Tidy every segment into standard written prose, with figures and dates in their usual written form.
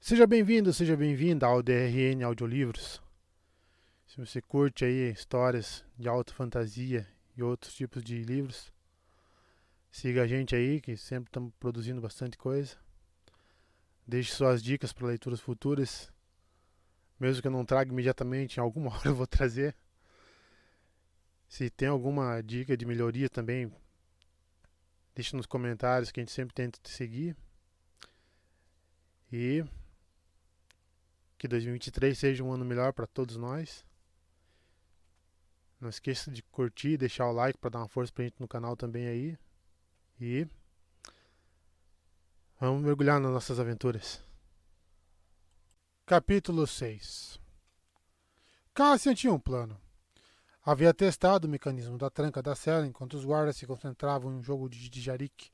Seja bem-vindo, seja bem-vinda ao DRN Audiolivros. Se você curte aí histórias de alta fantasia e outros tipos de livros, siga a gente aí, que sempre estamos produzindo bastante coisa. Deixe suas dicas para leituras futuras, mesmo que eu não traga imediatamente, em alguma hora eu vou trazer. Se tem alguma dica de melhoria também, deixe nos comentários que a gente sempre tenta te seguir. E que 2023 seja um ano melhor para todos nós. Não esqueça de curtir e deixar o like para dar uma força pra gente no canal também aí. E vamos mergulhar nas nossas aventuras. Capítulo 6. Cassian tinha um plano. Havia testado o mecanismo da tranca da cela enquanto os guardas se concentravam em um jogo de jarique,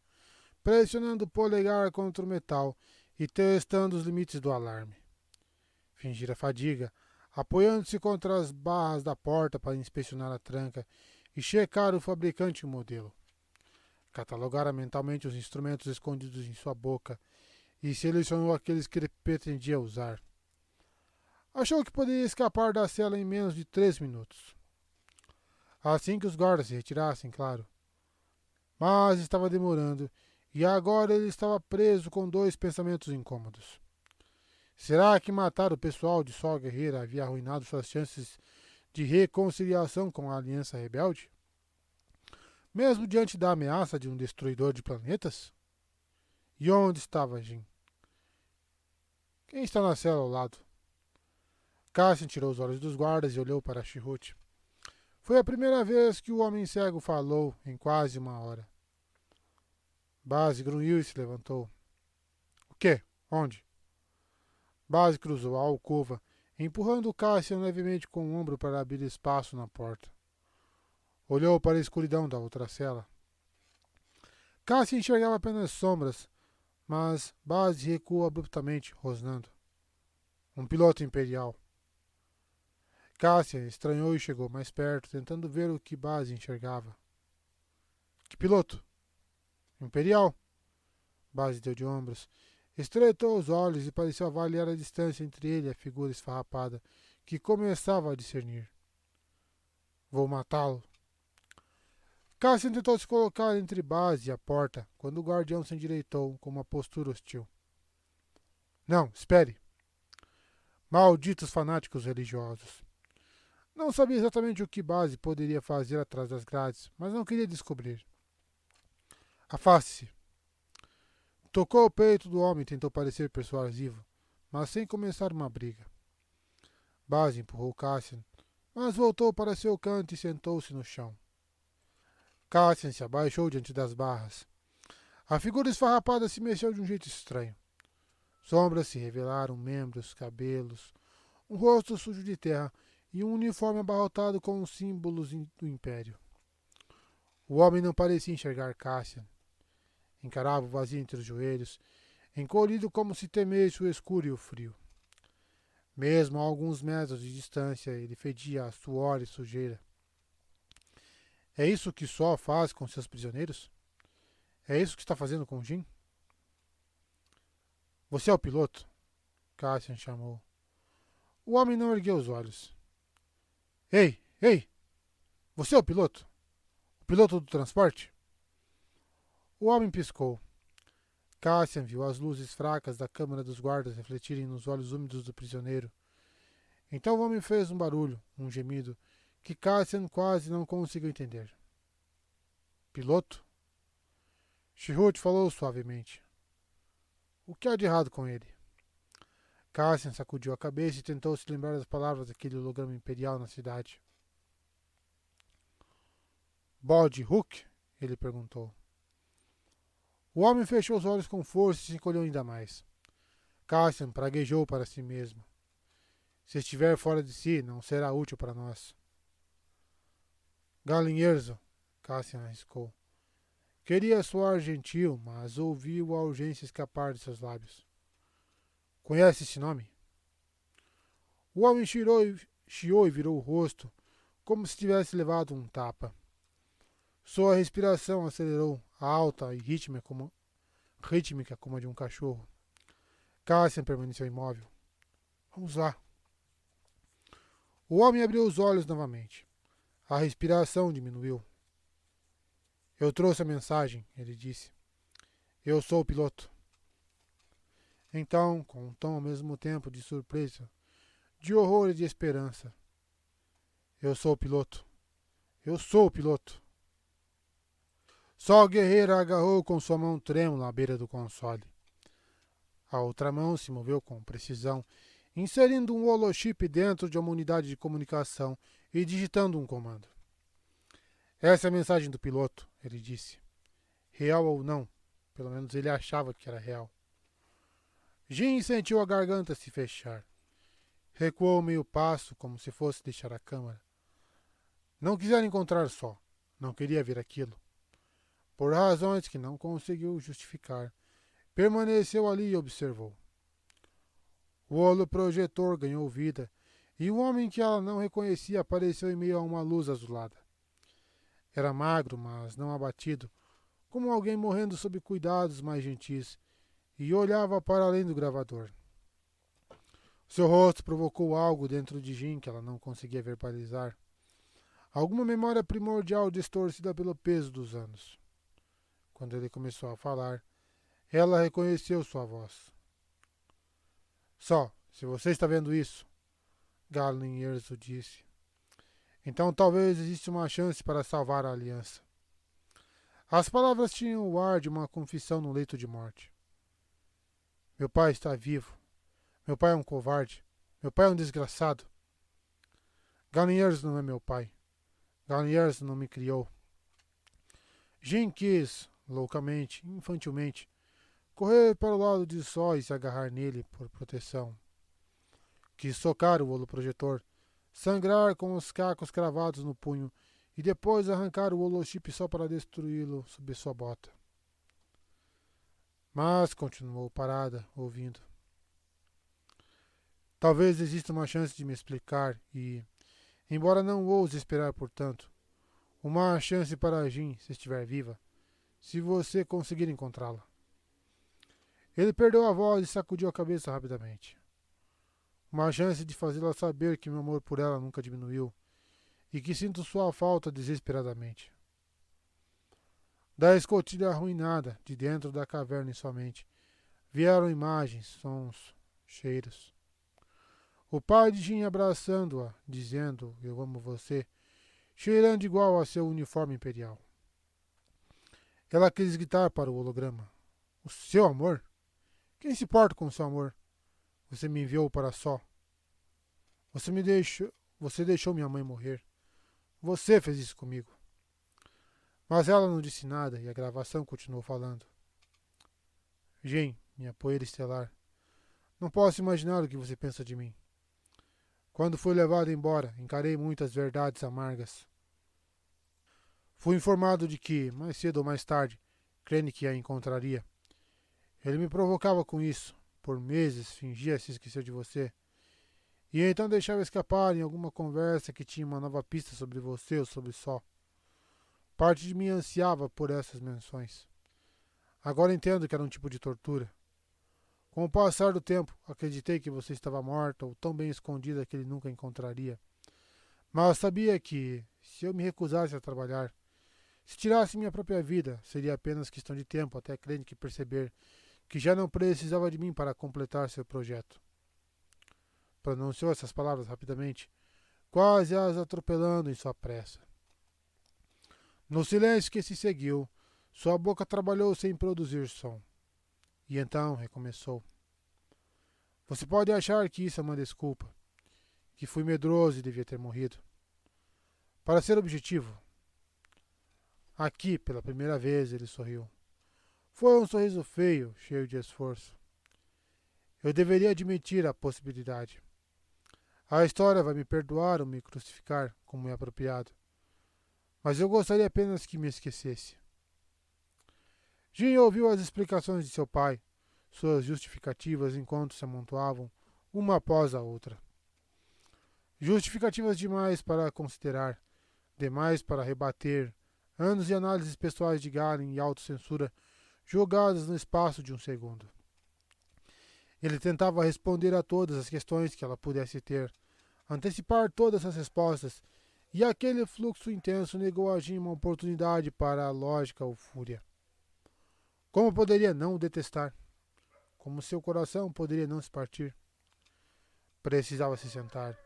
pressionando o polegar contra o metal e testando os limites do alarme. Fingira fadiga, apoiando-se contra as barras da porta para inspecionar a tranca e checar o fabricante e o modelo. Catalogara mentalmente os instrumentos escondidos em sua boca e selecionou aqueles que ele pretendia usar. Achou que poderia escapar da cela em menos de 3 minutos. Assim que os guardas se retirassem, claro. Mas estava demorando, e agora ele estava preso com dois pensamentos incômodos. Será que matar o pessoal de Sol Guerreira havia arruinado suas chances de reconciliação com a Aliança Rebelde? Mesmo diante da ameaça de um destruidor de planetas? E onde estava Jin? Quem está na cela ao lado? Cassian tirou os olhos dos guardas e olhou para Chirrut. Foi a primeira vez que o homem cego falou em quase uma hora. Base grunhiu e se levantou. O quê? Onde? Base cruzou a alcova, empurrando Cassian levemente com o ombro para abrir espaço na porta. Olhou para a escuridão da outra cela. Cassian enxergava apenas sombras, mas Base recuou abruptamente, rosnando. Um piloto imperial. Cassian estranhou e chegou mais perto, tentando ver o que Base enxergava. Que piloto? Imperial? Base deu de ombros. Estreitou os olhos e pareceu avaliar a distância entre ele e a figura esfarrapada, que começava a discernir. Vou matá-lo. Cassian tentou se colocar entre Base e a porta, quando o guardião se endireitou com uma postura hostil. Não, espere. Malditos fanáticos religiosos. Não sabia exatamente o que Base poderia fazer atrás das grades, mas não queria descobrir. Afaste-se. Tocou o peito do homem e tentou parecer persuasivo, mas sem começar uma briga. Base empurrou Cassian, mas voltou para seu canto e sentou-se no chão. Cassian se abaixou diante das barras. A figura esfarrapada se mexeu de um jeito estranho. Sombras se revelaram, membros, cabelos, um rosto sujo de terra e um uniforme abarrotado com os símbolos do Império. O homem não parecia enxergar Cassian. Encarava o vazio entre os joelhos, encolhido como se temesse o escuro e o frio. Mesmo a alguns metros de distância, ele fedia a suor e sujeira. É isso que Sol faz com seus prisioneiros? É isso que está fazendo com Jin? Você é o piloto? Cassian chamou. O homem não ergueu os olhos. Ei, ei! Você é o piloto? O piloto do transporte? O homem piscou. Cassian viu as luzes fracas da câmara dos guardas refletirem nos olhos úmidos do prisioneiro. Então o homem fez um barulho, um gemido, que Cassian quase não conseguiu entender. Piloto? Chirrut falou suavemente. O que há de errado com ele? Cassian sacudiu a cabeça e tentou se lembrar das palavras daquele holograma imperial na cidade. Bode Hook? Ele perguntou. O homem fechou os olhos com força e se encolheu ainda mais. Cassian praguejou para si mesmo. Se estiver fora de si, não será útil para nós. Galinherzo, Cassian arriscou. Queria soar gentil, mas ouviu a urgência escapar de seus lábios. Conhece esse nome? O homem chiou e virou o rosto, como se tivesse levado um tapa. Sua respiração acelerou, alta e rítmica como a de um cachorro. Cassian permaneceu imóvel. Vamos lá. O homem abriu os olhos novamente. A respiração diminuiu. Eu trouxe a mensagem, ele disse. Eu sou o piloto. Então, com um tom ao mesmo tempo de surpresa, de horror e de esperança. Eu sou o piloto. Eu sou o piloto. Só o guerreiro agarrou com sua mão trêmula à beira do console. A outra mão se moveu com precisão, inserindo um holochip dentro de uma unidade de comunicação e digitando um comando. Essa é a mensagem do piloto, ele disse. Real ou não, pelo menos ele achava que era real. Jin sentiu a garganta se fechar. Recuou meio passo, como se fosse deixar a câmara. Não quisera encontrar só. Não queria ver aquilo. Por razões que não conseguiu justificar, permaneceu ali e observou. O holoprojetor ganhou vida e um homem que ela não reconhecia apareceu em meio a uma luz azulada. Era magro, mas não abatido, como alguém morrendo sob cuidados mais gentis, e olhava para além do gravador. Seu rosto provocou algo dentro de Jin que ela não conseguia verbalizar. Alguma memória primordial distorcida pelo peso dos anos. Quando ele começou a falar, ela reconheceu sua voz. Só, se você está vendo isso, Galen Erso disse, então talvez exista uma chance para salvar a aliança. As palavras tinham o ar de uma confissão no leito de morte. Meu pai está vivo. Meu pai é um covarde. Meu pai é um desgraçado. Galen Erso não é meu pai. Galen Erso não me criou. Jin quis, loucamente, infantilmente, correr para o lado de Só e se agarrar nele por proteção. Quis socar o holoprojetor, sangrar com os cacos cravados no punho e depois arrancar o holochip só para destruí-lo sob sua bota. Mas continuou parada, ouvindo. Talvez exista uma chance de me explicar e, embora não ouse esperar por tanto, uma chance para a Jin, se estiver viva, se você conseguir encontrá-la. Ele perdeu a voz e sacudiu a cabeça rapidamente. Uma chance de fazê-la saber que meu amor por ela nunca diminuiu e que sinto sua falta desesperadamente. Da escotilha arruinada, de dentro da caverna em sua mente, vieram imagens, sons, cheiros. O pai de Jin abraçando-a, dizendo, eu amo você, cheirando igual a seu uniforme imperial. Ela quis gritar para o holograma. O seu amor? Quem se importa com o seu amor? Você me enviou para Só. Você deixou minha mãe morrer. Você fez isso comigo. Mas ela não disse nada e a gravação continuou falando. Jin, minha poeira estelar, não posso imaginar o que você pensa de mim. Quando fui levado embora, encarei muitas verdades amargas. Fui informado de que, mais cedo ou mais tarde, Krennic a encontraria. Ele me provocava com isso. Por meses fingia se esquecer de você. E então deixava escapar em alguma conversa que tinha uma nova pista sobre você ou sobre Só. Parte de mim ansiava por essas menções. Agora entendo que era um tipo de tortura. Com o passar do tempo, acreditei que você estava morta ou tão bem escondida que ele nunca encontraria. Mas sabia que, se eu me recusasse a trabalhar, se tirasse minha própria vida, seria apenas questão de tempo até Krennic perceber que já não precisava de mim para completar seu projeto. Pronunciou essas palavras rapidamente, quase as atropelando em sua pressa. No silêncio que se seguiu, sua boca trabalhou sem produzir som. E então recomeçou. Você pode achar que isso é uma desculpa, que fui medroso e devia ter morrido. Para ser objetivo, aqui, pela primeira vez, ele sorriu. Foi um sorriso feio, cheio de esforço. Eu deveria admitir a possibilidade. A história vai me perdoar ou me crucificar, como é apropriado. Mas eu gostaria apenas que me esquecesse. Jin ouviu as explicações de seu pai, suas justificativas enquanto se amontoavam, uma após a outra. Justificativas demais para considerar, demais para rebater, anos de análises pessoais de Galen e autocensura jogadas no espaço de um segundo. Ele tentava responder a todas as questões que ela pudesse ter, antecipar todas as respostas, e aquele fluxo intenso negou a Jim uma oportunidade para a lógica ou fúria. Como poderia não o detestar? Como seu coração poderia não se partir? Precisava se sentar.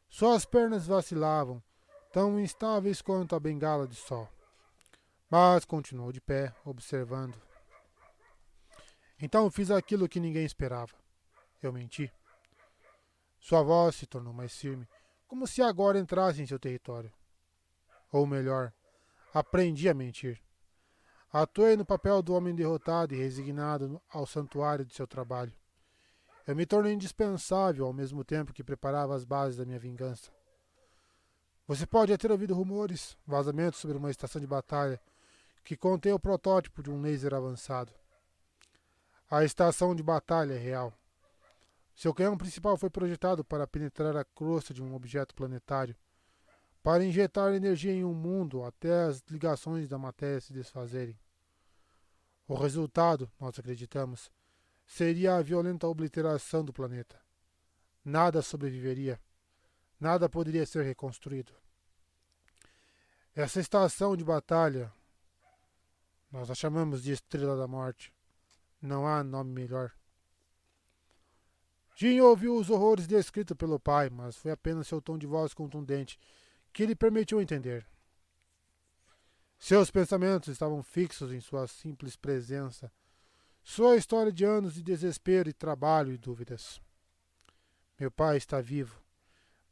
Suas pernas vacilavam, tão instáveis quanto a bengala de sol. Mas continuou de pé, observando. Então fiz aquilo que ninguém esperava. Eu menti. Sua voz se tornou mais firme, como se agora entrasse em seu território. Ou melhor, aprendi a mentir. Atuei no papel do homem derrotado e resignado ao santuário de seu trabalho. Eu me tornei indispensável ao mesmo tempo que preparava as bases da minha vingança. Você pode ter ouvido rumores, vazamentos sobre uma estação de batalha que contém o protótipo de um laser avançado. A estação de batalha é real. Seu canhão principal foi projetado para penetrar a crosta de um objeto planetário, para injetar energia em um mundo até as ligações da matéria se desfazerem. O resultado, nós acreditamos, seria a violenta obliteração do planeta. Nada sobreviveria. Nada poderia ser reconstruído. Essa estação de batalha, nós a chamamos de Estrela da Morte. Não há nome melhor. Jim ouviu os horrores descritos pelo pai, mas foi apenas seu tom de voz contundente que lhe permitiu entender. Seus pensamentos estavam fixos em sua simples presença, sua história de anos de desespero e trabalho e dúvidas. Meu pai está vivo.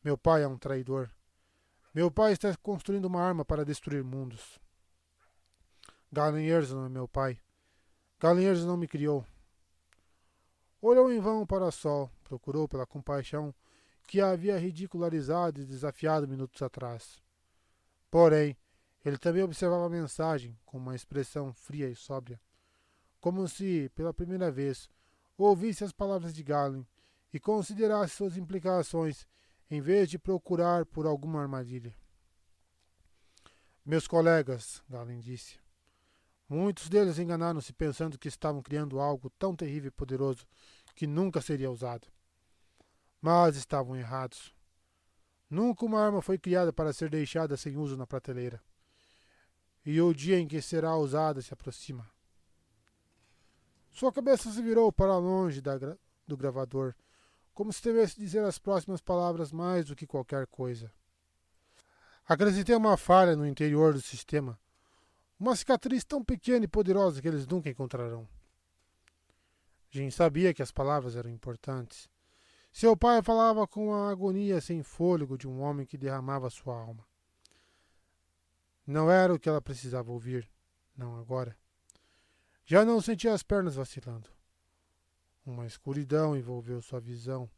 Meu pai é um traidor. Meu pai está construindo uma arma para destruir mundos. Galen não é meu pai. Galen não me criou. Olhou em vão para o sol, procurou pela compaixão que a havia ridicularizado e desafiado minutos atrás. Porém, ele também observava a mensagem com uma expressão fria e sóbria, como se, pela primeira vez, ouvisse as palavras de Galen e considerasse suas implicações em vez de procurar por alguma armadilha. Meus colegas, Galen disse, muitos deles enganaram-se pensando que estavam criando algo tão terrível e poderoso que nunca seria usado. Mas estavam errados. Nunca uma arma foi criada para ser deixada sem uso na prateleira. E o dia em que será usada se aproxima. Sua cabeça se virou para longe do gravador, como se temesse dizer as próximas palavras mais do que qualquer coisa. Acrescentei uma falha no interior do sistema, uma cicatriz tão pequena e poderosa que eles nunca encontrarão. Jim sabia que as palavras eram importantes. Seu pai falava com a agonia sem fôlego de um homem que derramava sua alma. Não era o que ela precisava ouvir, não agora. Já não sentia as pernas vacilando. Uma escuridão envolveu sua visão,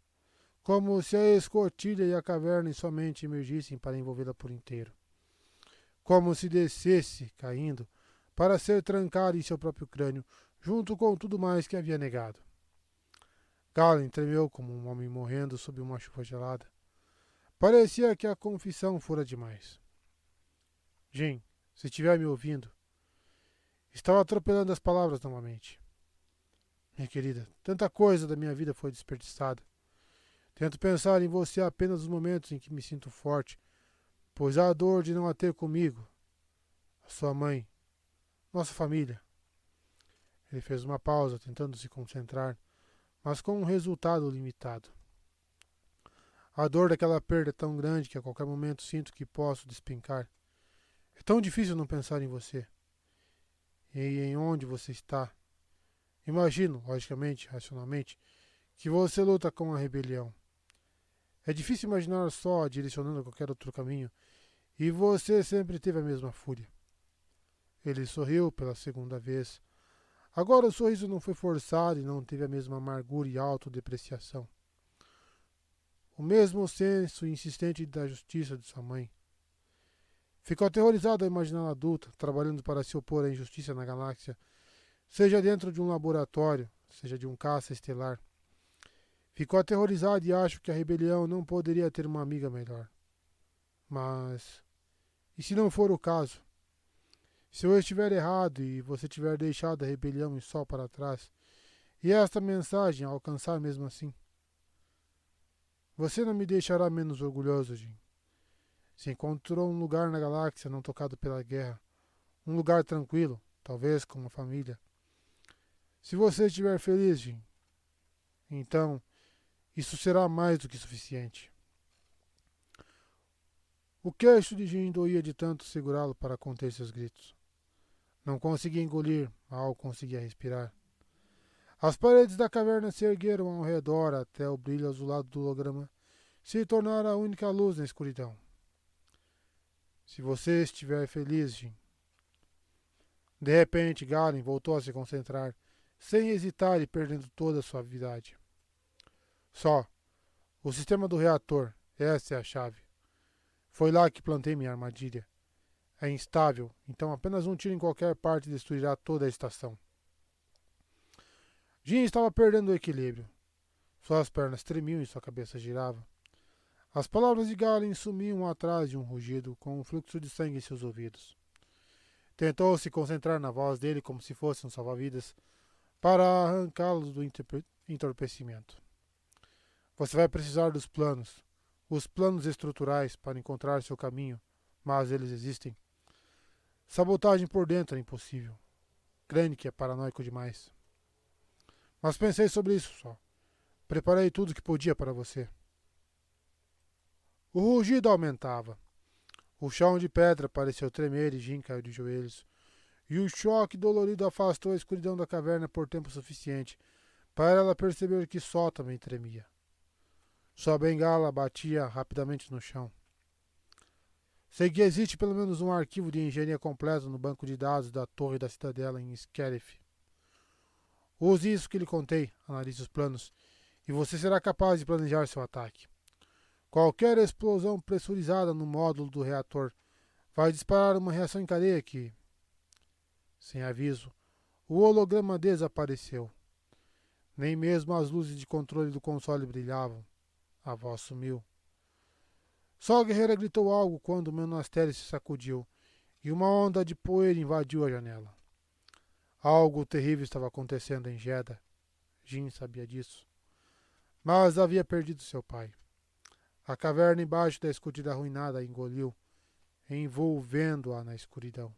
como se a escotilha e a caverna somente emergissem para envolvê-la por inteiro. Como se descesse, caindo, para ser trancada em seu próprio crânio, junto com tudo mais que havia negado. Galen tremeu como um homem morrendo sob uma chuva gelada. Parecia que a confissão fora demais. Jim, se estiver me ouvindo, estava atropelando as palavras novamente. Minha querida, tanta coisa da minha vida foi desperdiçada. Tento pensar em você apenas nos momentos em que me sinto forte, pois há a dor de não a ter comigo, a sua mãe, nossa família. Ele fez uma pausa, tentando se concentrar, mas com um resultado limitado. A dor daquela perda é tão grande que a qualquer momento sinto que posso despencar. É tão difícil não pensar em você. E em onde você está. Imagino, logicamente, racionalmente, que você luta com a rebelião. É difícil imaginar só direcionando a qualquer outro caminho, e você sempre teve a mesma fúria. Ele sorriu pela segunda vez. Agora o sorriso não foi forçado e não teve a mesma amargura e autodepreciação. O mesmo senso insistente da justiça de sua mãe. Ficou aterrorizado ao imaginá-la adulta, trabalhando para se opor à injustiça na galáxia, seja dentro de um laboratório, seja de um caça estelar. Ficou aterrorizado e acho que a rebelião não poderia ter uma amiga melhor. Mas, e se não for o caso? Se eu estiver errado e você tiver deixado a rebelião e só para trás, e esta mensagem a alcançar mesmo assim. Você não me deixará menos orgulhoso, Jim. Se encontrou um lugar na galáxia não tocado pela guerra, um lugar tranquilo, talvez com uma família. Se você estiver feliz, Jim, então isso será mais do que suficiente. O queixo de Jim doía de tanto segurá-lo para conter seus gritos. Não conseguia engolir, mal conseguia respirar. As paredes da caverna se ergueram ao redor até o brilho azulado do holograma se tornar a única luz na escuridão. Se você estiver feliz, Jim. De repente, Galen voltou a se concentrar, sem hesitar e perdendo toda a suavidade. Só. O sistema do reator. Essa é a chave. Foi lá que plantei minha armadilha. É instável, então apenas um tiro em qualquer parte destruirá toda a estação. Jim estava perdendo o equilíbrio. Suas pernas tremiam e sua cabeça girava. As palavras de Galen sumiam atrás de um rugido, com um fluxo de sangue em seus ouvidos. Tentou se concentrar na voz dele como se fosse um salva-vidas, para arrancá-los do entorpecimento. Você vai precisar dos planos, os planos estruturais para encontrar seu caminho, mas eles existem. Sabotagem por dentro é impossível. Krennic é paranoico demais. Mas pensei sobre isso só. Preparei tudo o que podia para você. O rugido aumentava. O chão de pedra pareceu tremer e Jim caiu de joelhos. E o choque dolorido afastou a escuridão da caverna por tempo suficiente para ela perceber que Sol também tremia. Sua bengala batia rapidamente no chão. Sei que existe pelo menos um arquivo de engenharia completo no banco de dados da torre da cidadela em Scarif. Use isso que lhe contei, analise os planos, e você será capaz de planejar seu ataque. Qualquer explosão pressurizada no módulo do reator vai disparar uma reação em cadeia que, sem aviso, o holograma desapareceu. Nem mesmo as luzes de controle do console brilhavam. A voz sumiu. Só a guerreira gritou algo quando o monastério se sacudiu e uma onda de poeira invadiu a janela. Algo terrível estava acontecendo em Jeddah. Jim sabia disso. Mas havia perdido seu pai. A caverna embaixo da escuridão arruinada a engoliu, envolvendo-a na escuridão.